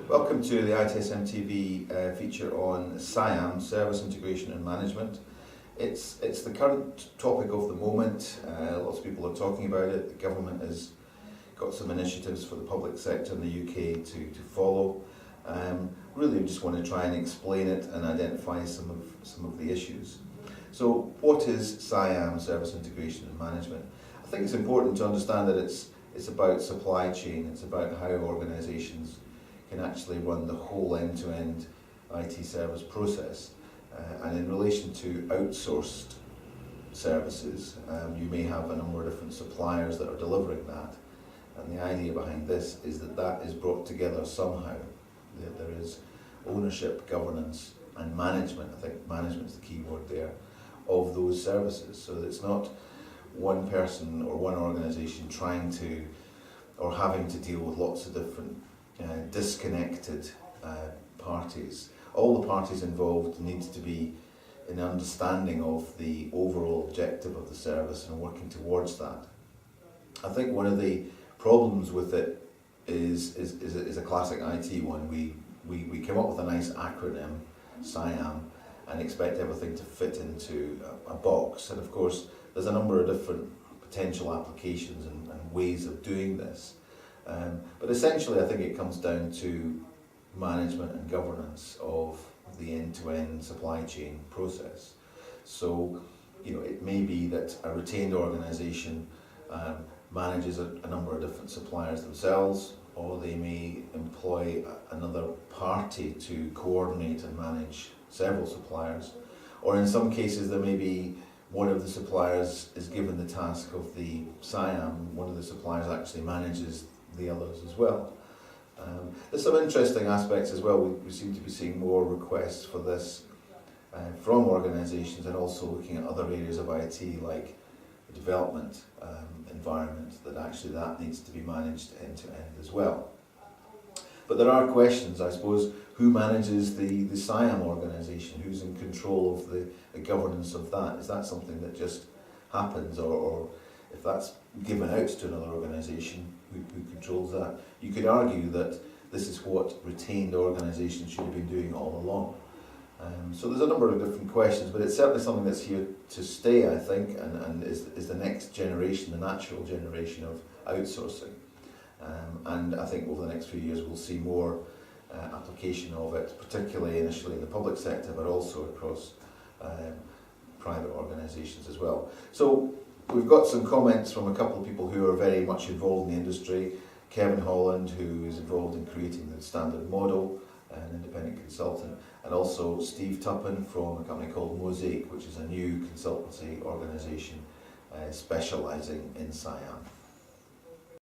Welcome to the ITSM TV feature on SIAM, Service Integration and Management. It's the current topic of the moment. Lots of people are talking about it. The government has got some initiatives for the public sector in the UK to follow. Really, we just want to try and explain it and identify some of the issues. So, what is SIAM, Service Integration and Management? I think it's important to understand that it's about supply chain. It's about how organisations can actually run the whole end-to-end IT service process. And in relation to outsourced services, you may have a number of different suppliers that are delivering that. And the idea behind this is that is brought together somehow. There is ownership, governance and management, I think management is the key word there, of those services. So that it's not one person or one organisation trying to or having to deal with lots of different disconnected parties. All the parties involved need to be in understanding of the overall objective of the service and working towards that. I think one of the problems with it is a classic IT one. We come up with a nice acronym, SIAM, and expect everything to fit into a box. And of course, there's a number of different potential applications and ways of doing this. But essentially, I think it comes down to management and governance of the end-to-end supply chain process. So, it may be that a retained organisation manages a number of different suppliers themselves, or they may employ another party to coordinate and manage several suppliers, or in some cases there may be one of the suppliers is given the task of the SIAM, one of the suppliers actually manages the others as well. There's some interesting aspects as well. We seem to be seeing more requests for this from organisations, and also looking at other areas of IT like the development environment, that needs to be managed end to end as well. But there are questions, I suppose, who manages the SIAM organisation? Who's in control of the governance of that? Is that something that just happens, or if that's given out to another organisation, who controls that? You could argue that this is what retained organisations should have been doing all along. So there's a number of different questions, but it's certainly something that's here to stay, I think, and is the next generation, the natural generation of outsourcing. And I think over the next few years we'll see more application of it, particularly initially in the public sector, but also across private organisations as well. So we've got some comments from a couple of people who are very much involved in the industry. Kevin Holland, who is involved in creating the standard model, an independent consultant, and also Steve Tuppen from a company called Mosaic, which is a new consultancy organisation specialising in SIAM.